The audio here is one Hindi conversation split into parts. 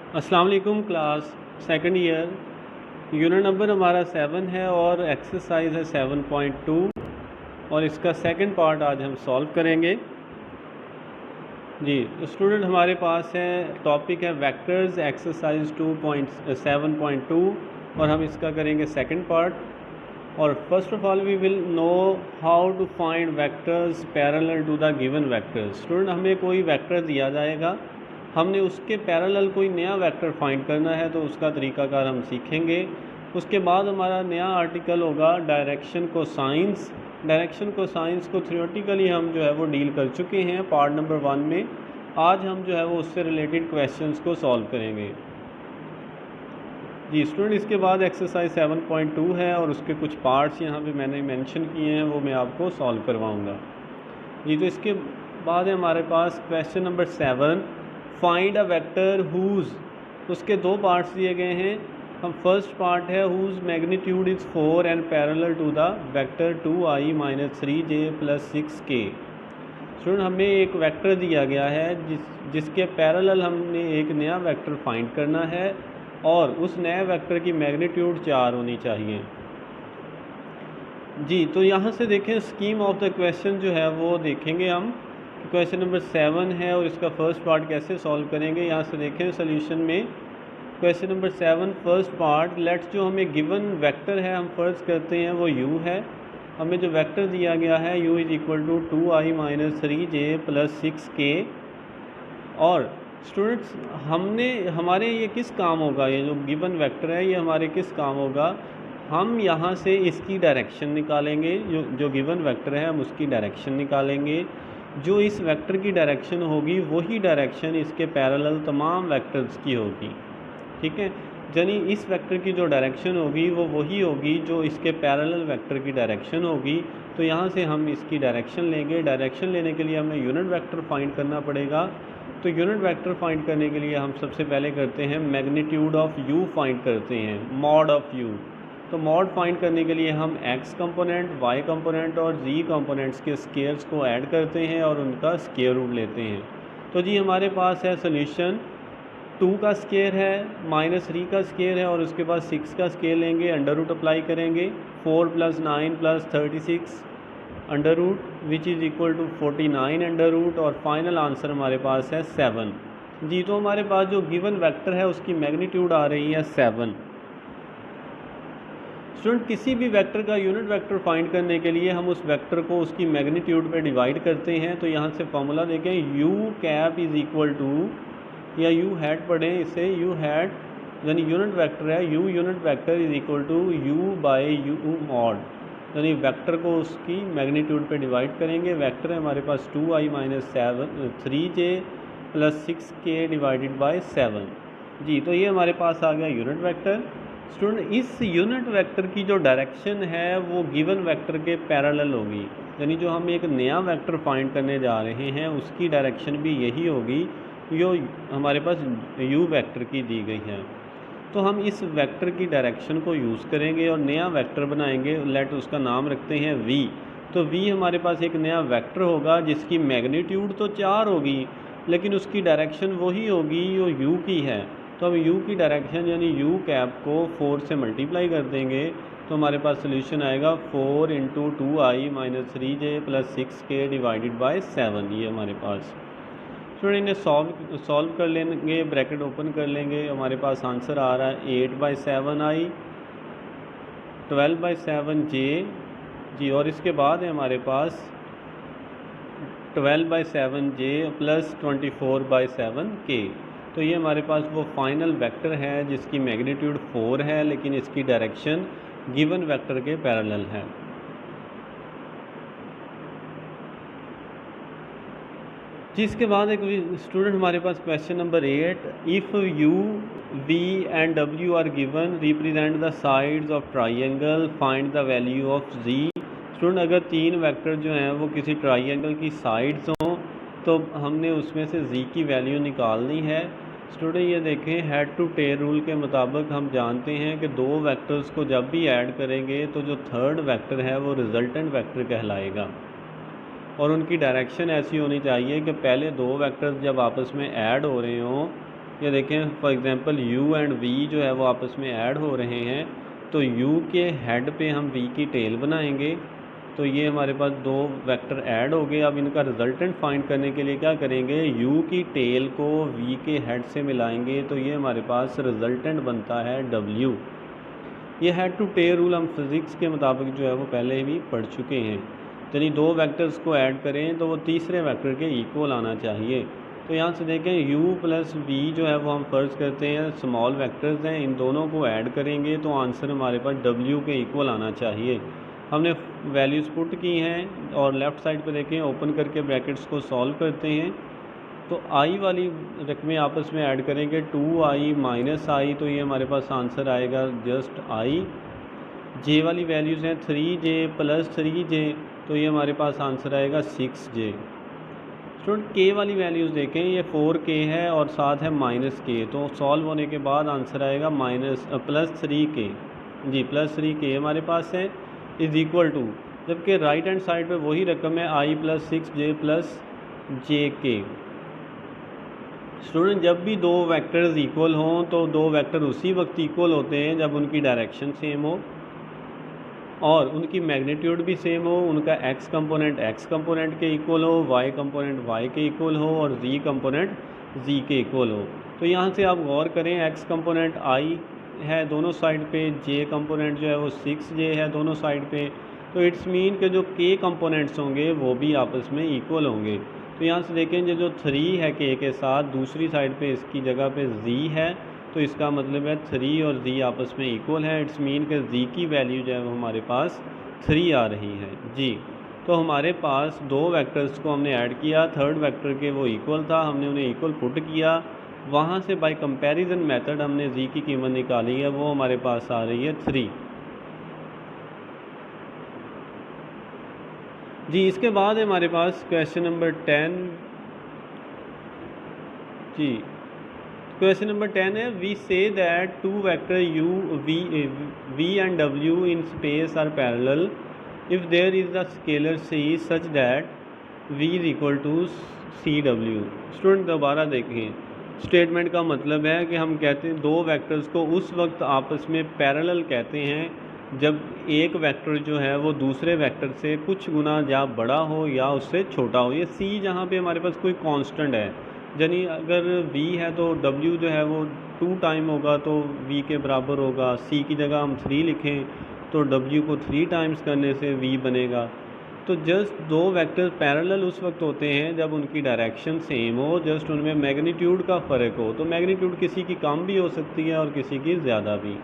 अस्सलाम वालेकुम class second year. Unit number हमारा 7 है और एक्सरसाइज है 7.2 और इसका सेकंड पार्ट आज हम सॉल्व करेंगे। जी स्टूडेंट, हमारे पास है टॉपिक है वेक्टर्स एक्सरसाइज 2.7.2 और हम इसका करेंगे सेकंड पार्ट। और first of all we will know how to find vectors parallel to the given vectors. Student, हमें कोई वेक्टर दिया जाएगा, हमने उसके पैरेलल कोई नया वेक्टर फाइंड करना है तो उसका तरीकाकार हम सीखेंगे। उसके बाद हमारा नया आर्टिकल होगा डायरेक्शन को साइंस। डायरेक्शन को साइंस को थ्योरेटिकली हम जो है वो डील कर चुके हैं पार्ट नंबर 1 में। आज हम जो है वो उससे रिलेटेड क्वेश्चंस को सॉल्व करेंगे। जी स्टूडेंट, इसके बाद एक्सरसाइज 7.2 है और उसके कुछ पार्ट्स यहाँ पे मैंने मेंशन किए हैं, वो मैं आपको सॉल्व करवाऊँगा। जी, तो इसके बाद है हमारे पास question number 7, find a vector whose. उसके दो पार्ट्स दिए गए हैं। हम फर्स्ट पार्ट है whose magnitude is 4 and parallel to the vector 2i - 3j + 6k। Student, हमें एक वेक्टर दिया गया है जिसके पैरेलल हमने एक नया वेक्टर फाइंड करना है और उस नए वेक्टर की मैग्नीट्यूड 4 होनी चाहिए। जी, तो यहाँ से देखें स्कीम ऑफ द क्वेश्चन जो है वो देखेंगे हम। क्वेश्चन नंबर 7 है और इसका फर्स्ट पार्ट कैसे सॉल्व करेंगे। यहाँ से देखें सोल्यूशन में question number 7 first part, let's जो हमें गिवन वेक्टर है हम फर्ज करते हैं वो u है। हमें जो वेक्टर दिया गया है u = 2i - 3j + 6k। और स्टूडेंट्स, हमारे ये किस काम होगा, ये जो गिवन वेक्टर है ये हमारे किस काम होगा। हम यहाँ से इसकी डायरेक्शन निकालेंगे, जो गिवन वेक्टर है हम उसकी डायरेक्शन निकालेंगे। जो इस वेक्टर की डायरेक्शन होगी वही डायरेक्शन इसके पैरेलल तमाम वेक्टर्स की होगी। ठीक है, यानी इस वेक्टर की जो डायरेक्शन होगी वो वही होगी जो इसके पैरेलल वेक्टर की डायरेक्शन होगी। तो यहाँ से हम इसकी डायरेक्शन लेंगे। डायरेक्शन लेने के लिए हमें यूनिट वेक्टर फाइंड करना पड़ेगा। तो यूनिट वेक्टर फाइंड करने के लिए हम सबसे पहले करते हैं मैग्नीट्यूड ऑफ u फाइंड करते हैं, मॉड ऑफ u। तो मॉड फाइंड करने के लिए हम x कंपोनेंट, y कंपोनेंट और z कंपोनेंट्स के स्केयर्स को ऐड करते हैं और उनका स्केयर रूट लेते हैं। तो जी हमारे पास है सोल्यूशन 2 का स्केयर है, -3 का स्केयर है और उसके बाद 6 का स्केयर लेंगे, अंडर रूट अप्लाई करेंगे। 4 + 9 + 36 under root which is equal to 49 under root और फाइनल आंसर हमारे पास है 7। जी, तो हमारे पास जो गिवन वेक्टर है उसकी मैग्नीट्यूड आ रही है 7। स्टूडेंट, किसी भी वेक्टर का यूनिट वेक्टर फाइंड करने के लिए हम उस वेक्टर को उसकी मैग्नीट्यूड पे डिवाइड करते हैं। तो यहाँ से फॉर्मूला देखें, u cap is equal to, या u हैट पढ़ें इसे, u हैट यानी यूनिट वेक्टर है, u unit vector is equal to u/u mod, यानी वेक्टर को उसकी मैग्नीट्यूड पे डिवाइड करेंगे। वेक्टर है हमारे पास 2i - 3j + 6k divided by 7। जी, तो ये हमारे पास आ गया यूनिट वेक्टर। स्टूडेंट, इस यूनिट वेक्टर की जो डायरेक्शन है वो गिवन वेक्टर के पैरेलल होगी, यानी जो हम एक नया वेक्टर फाइंड करने जा रहे हैं उसकी डायरेक्शन भी यही होगी जो हमारे पास u वेक्टर की दी गई है। तो हम इस वेक्टर की डायरेक्शन को यूज़ करेंगे और नया वेक्टर बनाएंगे। लेट उसका नाम रखते हैं v। तो v हमारे पास एक नया वेक्टर होगा जिसकी मैग्नीट्यूड तो 4 होगी लेकिन उसकी डायरेक्शन वही होगी जो u की है। तो हम u की डायरेक्शन यानी u कैप को 4 से मल्टीप्लाई कर देंगे तो हमारे पास सोल्यूशन आएगा 4 × 2i - 3j + 6k divided by 7। ये हमारे पास स्टूडेंट इन्हें सॉल्व कर लेंगे, ब्रैकेट ओपन कर लेंगे। हमारे पास आंसर आ रहा है 8/7i, 12/7j। जी, और इसके बाद है हमारे पास 12/7j + 24/7k। तो ये हमारे पास वो फाइनल वेक्टर है जिसकी मैग्नीट्यूड 4 है लेकिन इसकी डायरेक्शन गिवन वेक्टर के पैरेलल है। जिसके बाद एक स्टूडेंट हमारे पास question number 8, if u, v and w are given represent the sides of triangle, find the value of z। Student, अगर 3 वेक्टर जो हैं वो किसी ट्राइंगल की साइड्स हों तो हमने उसमें से z की वैल्यू निकालनी है। स्टूडेंट, ये देखें, हेड टू टेल रूल के मुताबिक हम जानते हैं कि दो वेक्टर्स को जब भी ऐड करेंगे तो जो थर्ड वेक्टर है वो रिजल्टेंट वेक्टर कहलाएगा और उनकी डायरेक्शन ऐसी होनी चाहिए कि पहले दो वेक्टर्स जब आपस में ऐड हो रहे हों ये देखें for example u and v जो है वो आपस में ऐड हो रहे हैं, तो u के हेड पे हम v की टेल बनाएंगे, तो ये हमारे पास दो वेक्टर ऐड हो गए। अब इनका रिजल्टेंट फाइंड करने के लिए क्या करेंगे, u की टेल को v के हेड से मिलाएंगे, तो ये हमारे पास रिजल्टेंट बनता है w। ये हेड टू टेल रूल हम फिज़िक्स के मुताबिक जो है वो पहले भी पढ़ चुके हैं। यानी दो वेक्टर्स को ऐड करें तो वो तीसरे वेक्टर के इक्वल आना चाहिए। तो यहाँ से देखें u प्लस v जो है वो हम फर्ज करते हैं स्मॉल वेक्टर्स हैं, इन दोनों को ऐड करेंगे तो आंसर हमारे पास w के इक्वल आना चाहिए। हमने वैल्यूज़ पुट की हैं और लेफ़्ट साइड पे देखें ओपन करके ब्रैकेट्स को सॉल्व करते हैं, तो i वाली रकमें आपस में ऐड करेंगे 2i माइनस i, तो ये हमारे पास आंसर आएगा जस्ट i। j वाली वैल्यूज़ हैं 3j प्लस 3j, तो ये हमारे पास आंसर आएगा 6j। स्टूडेंट k वाली वैल्यूज़ देखें, ये 4k है और साथ है माइनस k, तो सॉल्व होने के बाद आंसर आएगा प्लस 3k। जी प्लस 3k हमारे पास है इज़ इक्वल टू, जबकि राइट हैंड साइड पे वही रकम है i plus 6j plus jk। Student जब भी दो वेक्टर्स इक्वल हों तो दो वेक्टर उसी वक्त इक्वल होते हैं जब उनकी डायरेक्शन सेम हो और उनकी मैग्नीट्यूड भी सेम हो, उनका x कंपोनेंट के इक्वल हो, y कंपोनेंट y के इक्वल हो और z कंपोनेंट z के इक्वल हो। तो यहाँ से आप गौर करें, x कंपोनेंट i है दोनों साइड पे, j कंपोनेंट जो है वो 6j है दोनों साइड पे, तो इट्स मीन के जो k कंपोनेंट्स होंगे वो भी आपस में इक्वल होंगे। तो यहाँ से देखें जो 3 है k के साथ, दूसरी साइड पे इसकी जगह पे z है, तो इसका मतलब है 3 और z आपस में इक्वल है। इट्स मीन के z की वैल्यू जो है वो हमारे पास 3 आ रही है जी। तो हमारे पास दो वेक्टर्स को हमने ऐड किया, थर्ड वेक्टर के वो इक्वल था, हमने उन्हें इक्वल पुट किया, वहाँ से बाय कंपैरिजन मेथड हमने z की कीमत निकाली है, वो हमारे पास आ रही है 3 जी। इसके बाद हमारे पास क्वेश्चन नंबर 10 जी। क्वेश्चन नंबर 10 है, we say that two vector u v and w in space are parallel if there is the scalar c such that v is equal to cw। Student दोबारा देखें, स्टेटमेंट का मतलब है कि हम कहते हैं दो वेक्टर्स को उस वक्त आपस में पैरेलल कहते हैं जब एक वेक्टर जो है वो दूसरे वेक्टर से कुछ गुना या बड़ा हो या उससे छोटा हो। ये c जहाँ पे हमारे पास कोई कांस्टेंट है, यानी अगर v है तो w जो है वो 2 टाइम होगा तो v के बराबर होगा। c की जगह हम 3 लिखें तो w को 3 टाइम्स करने से v बनेगा। तो जस्ट दो वेक्टर पैरेलल उस वक्त होते हैं जब उनकी डायरेक्शन सेम हो, जस्ट उनमें मैग्नीट्यूड का फ़र्क हो। तो मैग्नीट्यूड किसी की कम भी हो सकती है और किसी की ज़्यादा भी।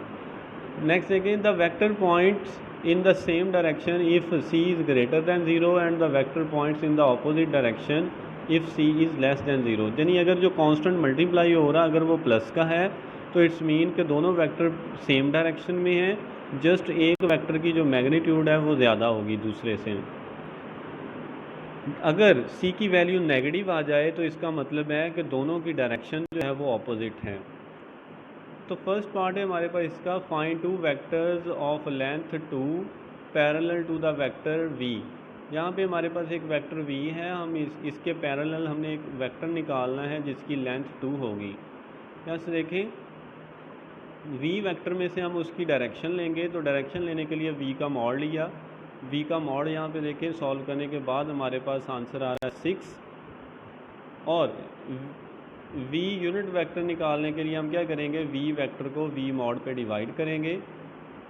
Next again, the vector points in the same direction if c is greater than 0 and the vector points in the opposite direction if c is less than 0। यानी अगर जो कांस्टेंट मल्टीप्लाई हो रहा अगर वो प्लस का है तो इट्स मीन के दोनों वेक्टर सेम डायरेक्शन में हैं, जस्ट एक वेक्टर की जो मैग्नीट्यूड है वो ज़्यादा होगी दूसरे से। अगर c की वैल्यू नेगेटिव आ जाए तो इसका मतलब है कि दोनों की डायरेक्शन जो है वो ऑपोजिट है। तो फर्स्ट पार्ट है हमारे पास इसका, find two vectors of length 2 parallel to the vector v। यहाँ पे हमारे पास एक वेक्टर v है, हम इसके पैरेलल हमने एक वेक्टर निकालना है जिसकी लेंथ 2 होगी। यहाँ से देखें, v वेक्टर में से हम उसकी डायरेक्शन लेंगे, तो डायरेक्शन लेने के लिए v का मॉड लिया, v का मॉड यहाँ पे देखें सॉल्व करने के बाद हमारे पास आंसर आ रहा है 6। और v यूनिट वेक्टर निकालने के लिए हम क्या करेंगे, v वेक्टर को v मॉड पे डिवाइड करेंगे।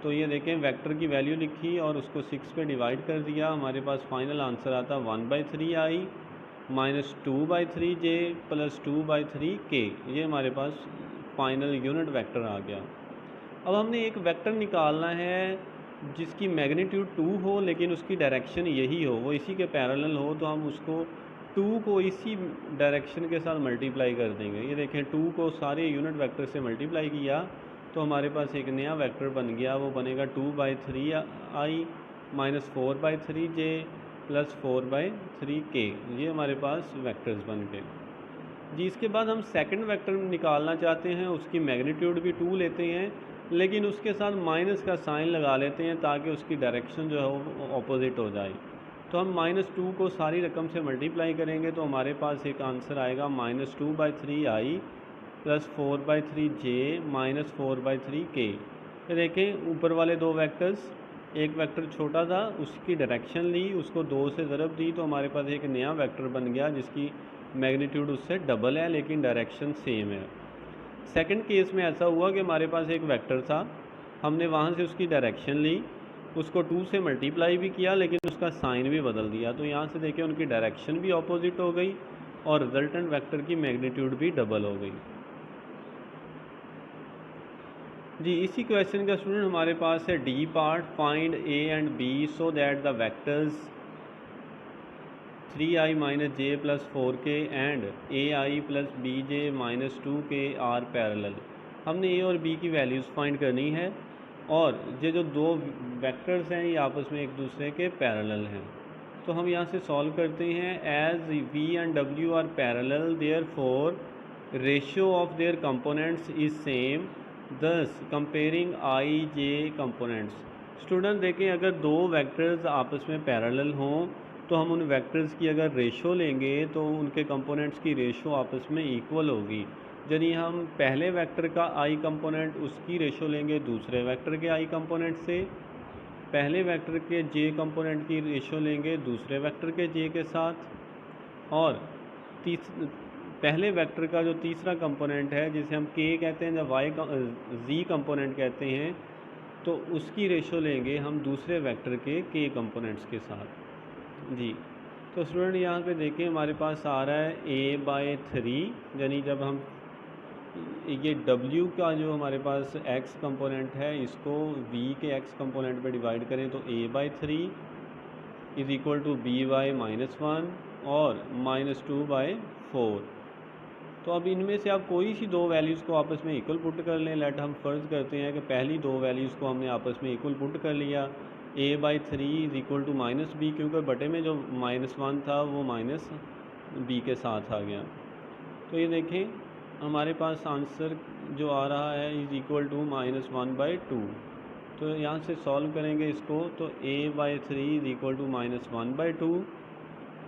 तो ये देखें वेक्टर की वैल्यू लिखी और उसको 6 पे डिवाइड कर दिया, हमारे पास फाइनल आंसर आता 1/3i minus 2/3j plus 2/3k। ये हमारे पास फाइनल यूनिट वेक्टर आ गया। अब हमने एक वेक्टर निकालना है जिसकी मैग्नीट्यूड 2 हो लेकिन उसकी डायरेक्शन यही हो, वो इसी के पैरेलल हो, तो हम उसको 2 को इसी डायरेक्शन के साथ मल्टीप्लाई कर देंगे। ये देखें 2 को सारे यूनिट वेक्टर से मल्टीप्लाई किया तो हमारे पास एक नया वेक्टर बन गया, वो बनेगा 2/3i minus 4/3j plus 4/3k। ये हमारे पास वेक्टर्स बन गए जी। इसके बाद हम सेकंड वेक्टर निकालना चाहते हैं, उसकी मैग्नीट्यूड भी 2 लेते हैं लेकिन उसके साथ माइनस का साइन लगा लेते हैं ताकि उसकी डायरेक्शन जो है वो ऑपोजिट हो जाए। तो हम -2 को सारी रकम से मल्टीप्लाई करेंगे तो हमारे पास एक आंसर आएगा -2/3i प्लस 4/3 माइनस 4/3 ये देखें ऊपर वाले दो वेक्टर्स, एक वेक्टर छोटा था उसकी डायरेक्शन ली, उसको 2 से ज़रब दी तो हमारे पास एक नया वेक्टर बन गया जिसकी मैग्नीट्यूड उससे डबल है लेकिन डायरेक्शन सेम है। सेकंड केस में ऐसा हुआ कि हमारे पास एक वेक्टर था, हमने वहाँ से उसकी डायरेक्शन ली, उसको 2 से मल्टीप्लाई भी किया लेकिन उसका साइन भी बदल दिया, तो यहाँ से देखें उनकी डायरेक्शन भी ऑपोजिट हो गई और रिजल्टेंट वेक्टर की मैग्नीट्यूड भी डबल हो गई। जी इसी क्वेश्चन का स्टूडेंट हमारे पास है d part, find a and b so that the vectors 3i minus J plus 4k and ai plus b j minus 2k are parallel. हमने ए और बी की वैल्यूज़ फाइंड करनी है और ये जो दो वेक्टर्स हैं ये आपस में एक दूसरे के पैरेलल हैं। तो हम यहाँ से सॉल्व करते हैं। एज वी एंड डब्ल्यू are parallel therefore ratio of their components is same, thus comparing i j components. Student देखें अगर दो वेक्टर्स आपस में पैरेलल हों तो हम उन वेक्टर्स की अगर रेशो लेंगे तो उनके कंपोनेंट्स की रेशो आपस में इक्वल होगी। यदि हम पहले वेक्टर का आई कंपोनेंट उसकी रेशो लेंगे दूसरे वेक्टर के आई कंपोनेंट से, पहले वेक्टर के जे कंपोनेंट की रेशो लेंगे दूसरे वेक्टर के जे के साथ, और पहले वेक्टर का जो तीसरा कंपोनेंट है जिसे हम के कहते हैं या वाई जी कंपोनेंट कहते हैं, तो उसकी रेशो लेंगे हम दूसरे वेक्टर के कंपोनेंट्स के साथ। जी तो स्टूडेंट यहाँ पे देखें हमारे पास आ रहा है a/3, यानी जब हम ये w का जो हमारे पास x कंपोनेंट है इसको v के x कंपोनेंट पे डिवाइड करें तो a/3 is equal to by-1 और -2/4। तो अब इनमें से आप कोई सी दो वैल्यूज़ को आपस में इक्वल पुट कर लें। लेट हम फ़र्ज़ करते हैं कि पहली दो वैल्यूज़ को हमने आपस में इक्वल पुट कर लिया। a/3 is equal to -b, क्योंकि बटे में जो -1 था वो -b के साथ आ गया। तो ये देखें हमारे पास आंसर जो आ रहा है इज़ इक्वल टू -1/2। तो यहाँ से सॉल्व करेंगे इसको तो a/3 इज़ इक्वल टू -1/2।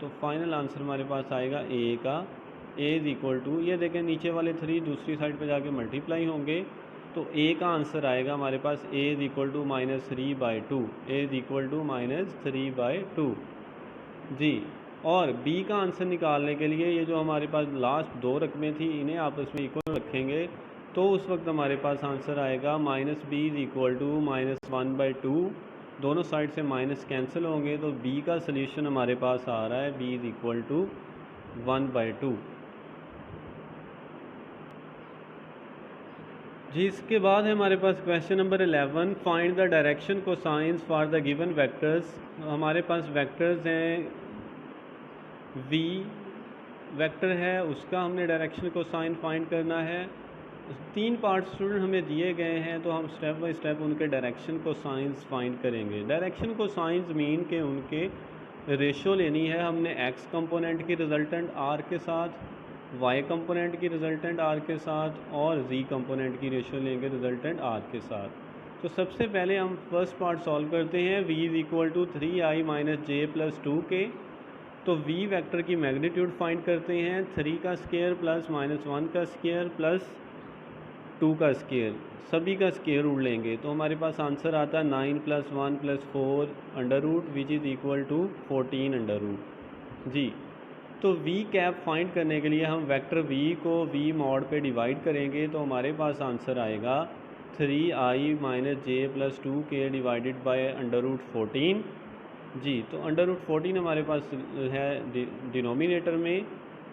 तो फाइनल आंसर हमारे पास आएगा a का a इज़ इक्वल टू, ये देखें नीचे वाले 3 दूसरी साइड पे जाके मल्टीप्लाई होंगे तो a का आंसर आएगा हमारे पास a is equal to -3/2, a is equal to -3/2। जी और b का आंसर निकालने के लिए ये जो हमारे पास लास्ट दो रकमें थी इन्हें आपस में इक्वल रखेंगे तो उस वक्त हमारे पास आंसर आएगा -b इज़ इक्वल टू -1/2। दोनों साइड से माइनस कैंसिल होंगे तो b का सल्यूशन हमारे पास आ रहा है b इज़ इक्वल टू 1/2। जी इसके बाद है हमारे पास question number 11, find the direction cosines for the given vectors. हमारे पास वेक्टर्स हैं, v वेक्टर है उसका हमने डायरेक्शन कोसाइन फाइंड करना है। 3 पार्ट स्टूडेंट हमें दिए गए हैं तो हम स्टेप बाय स्टेप उनके डायरेक्शन कोसाइंस फाइंड करेंगे। डायरेक्शन कोसाइंस मीन के उनके रेशो लेनी है हमने x कंपोनेंट की रिजल्टेंट r के साथ, y कंपोनेंट की रिजल्टेंट r के साथ और z कंपोनेंट की रेशो लेंगे रिजल्टेंट r के साथ। तो सबसे पहले हम फर्स्ट पार्ट सॉल्व करते हैं। v is equal to 3i minus J plus 2k। तो v वेक्टर की मैग्नीट्यूड फाइंड करते हैं, 3 का स्क्वायर प्लस -1 का स्क्वायर प्लस 2 का स्क्वायर, सभी का स्क्वायर उड़ लेंगे तो हमारे पास आंसर आता है 9 + 1 + 4 under root which is equal to 14 under root. जी तो v कैप फाइंड करने के लिए हम वेक्टर v को v मॉड पे डिवाइड करेंगे तो हमारे पास आंसर आएगा 3i minus J plus 2k divided by under root 14। जी तो अंडर रूट 14 हमारे पास है डिनोमिनेटर में,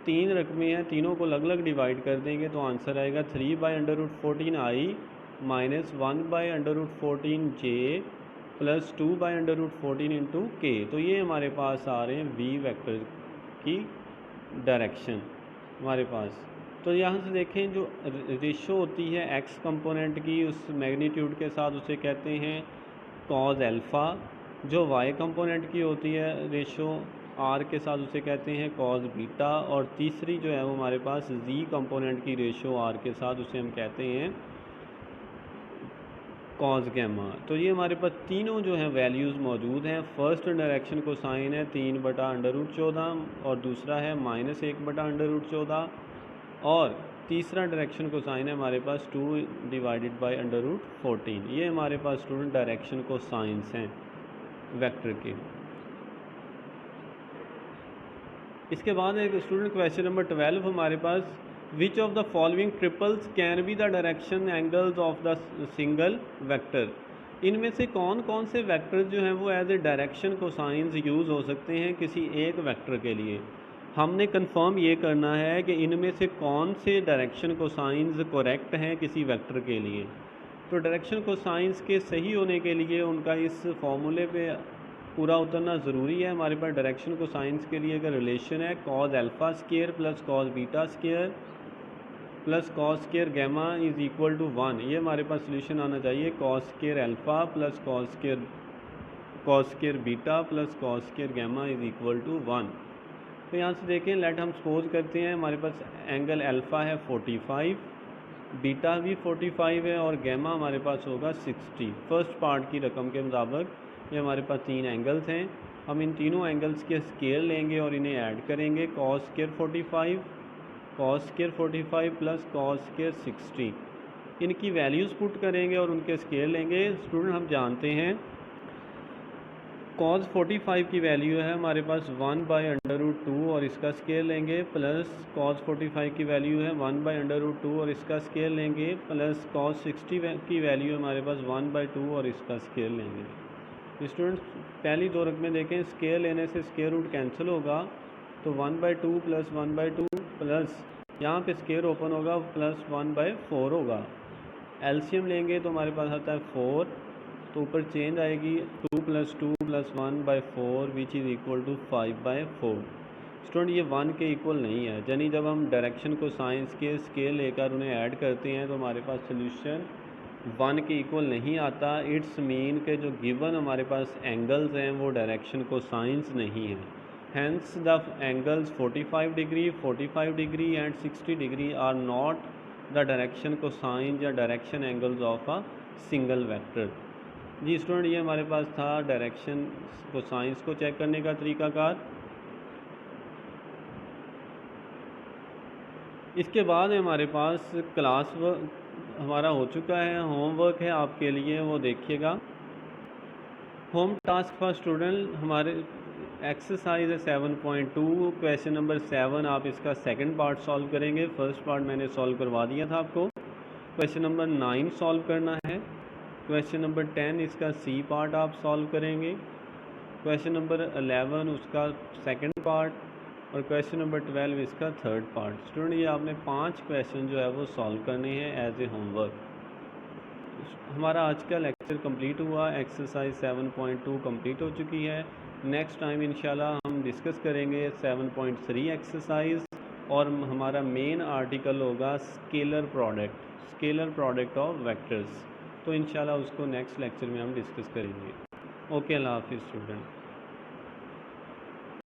3 रकमें हैं, तीनों को अलग अलग डिवाइड कर देंगे तो आंसर आएगा 3/√14i minus 1/√14j plus 2/√14 into के। तो ये हमारे पास आ रहे हैं v वेक्टर की डायरेक्शन हमारे पास। तो यहाँ से देखें जो रेशो होती है x कंपोनेंट की उस मैग्नीट्यूड के साथ उसे कहते हैं कॉज अल्फ़ा, जो y कंपोनेंट की होती है रेशो r के साथ उसे कहते हैं कॉज बीटा, और तीसरी जो है वो हमारे पास z कंपोनेंट की रेशो r के साथ उसे हम कहते हैं कॉज गैमा। तो ये हमारे पास तीनों जो है वैल्यूज़ मौजूद हैं। फर्स्ट डायरेक्शन को साइन है 3/√14 और दूसरा है -1/√14 और तीसरा डायरेक्शन कोसाइन है हमारे पास 2 डिवाइडेड बाई √14। ये हमारे पास स्टूडेंट डायरेक्शन कोसाइंस हैं वेक्टर के। इसके बाद एक स्टूडेंट क्वेश्चन नंबर 12 हमारे पास, which of the following triples can be the direction angles of the single vector. इनमें से कौन कौन से वेक्टर जो हैं वो as a direction cosines use हो सकते हैं किसी एक वेक्टर के लिए। हमने कंफर्म ये करना है कि इनमें से कौन से डायरेक्शन कोसाइंस करेक्ट हैं किसी वेक्टर के लिए। तो डायरेक्शन कोसाइंस के सही होने के लिए उनका इस फॉर्मूले पे पूरा उतरना ज़रूरी है। हमारे पास डायरेक्शन कोसाइंस के लिए अगर रिलेशन है cos alpha square plus cos beta square plus cos square gamma is equal to 1। ये हमारे पास सोल्यूशन आना चाहिए cos square alpha plus cos square beta plus cos square gamma is equal to 1। तो यहाँ से देखें, लेट हम सपोज करते हैं हमारे पास एंगल अल्फ़ा है 45, बीटा भी 45 है और गैमा हमारे पास होगा 60। फर्स्ट पार्ट की रकम के मुताबिक ये हमारे पास 3 एंगल्स हैं। हम इन तीनों एंगल्स के स्केल लेंगे और इन्हें ऐड करेंगे, cos square 45 plus cos square 60। इनकी वैल्यूज़ पुट करेंगे और उनके स्केल लेंगे। स्टूडेंट हम जानते हैं कॉस 45 की वैल्यू है हमारे पास 1/√2 और इसका स्केल लेंगे, प्लस कॉस 45 की वैल्यू है 1/√2 और इसका स्केल लेंगे, प्लस कॉस 60 की वैल्यू हमारे पास 1/2 और इसका स्केल लेंगे। स्टूडेंट्स पहली दो रकमें देखें, स्केल लेने से स्क्वायर रूट कैंसिल होगा तो 1/2 प्लस 1/2 प्लस यहाँ पे स्क्वायर ओपन होगा प्लस 1/4 होगा। एलसीएम लेंगे तो हमारे पास आता है 4, तो ऊपर चेंज आएगी 2 + 2 + 1/4 which is equal to 5/4। Student ये 1 के इक्वल नहीं है, यानी जब हम डायरेक्शन को साइंस के स्केल लेकर उन्हें ऐड करते हैं तो हमारे पास सोल्यूशन 1 के इक्वल नहीं आता। इट्स मीन के जो गिवन हमारे पास एंगल्स हैं वो डायरेक्शन को साइंस नहीं है। Hence the angles 45 degree and 60 degree are not the direction cosine या direction angles of a single vector। जी स्टूडेंट ये हमारे पास था डायरेक्शन कोसाइंस को चेक करने का तरीकाकार। इसके बाद हमारे पास क्लास वर्क हमारा हो चुका है, होमवर्क है आपके लिए, वो देखिएगा। होम टास्क फॉर स्टूडेंट हमारे एक्सरसाइज है 7.2, क्वेश्चन नंबर 7 आप इसका सेकंड पार्ट सॉल्व करेंगे। फर्स्ट पार्ट मैंने सॉल्व करवा दिया था आपको। क्वेश्चन नंबर 9 सॉल्व करना है। क्वेश्चन नंबर 10 इसका सी पार्ट आप सॉल्व करेंगे। क्वेश्चन नंबर 11 उसका सेकंड पार्ट और क्वेश्चन नंबर 12 इसका थर्ड पार्ट। स्टूडेंट ये आपने 5 क्वेश्चन जो है वो सॉल्व करने हैं एज ए होमवर्क। हमारा आज का लेक्चर कंप्लीट हुआ, एक्सरसाइज 7.2 कंप्लीट हो चुकी है। नेक्स्ट टाइम इंशाल्लाह हम डिस्कस करेंगे 7.3 एक्सरसाइज और हमारा मेन आर्टिकल होगा स्केलर प्रोडक्ट ऑफ वेक्टर्स। तो इंशाल्लाह उसको नेक्स्ट लेक्चर में हम डिस्कस करेंगे। ओके, अल्लाह हाफिज़ स्टूडेंट।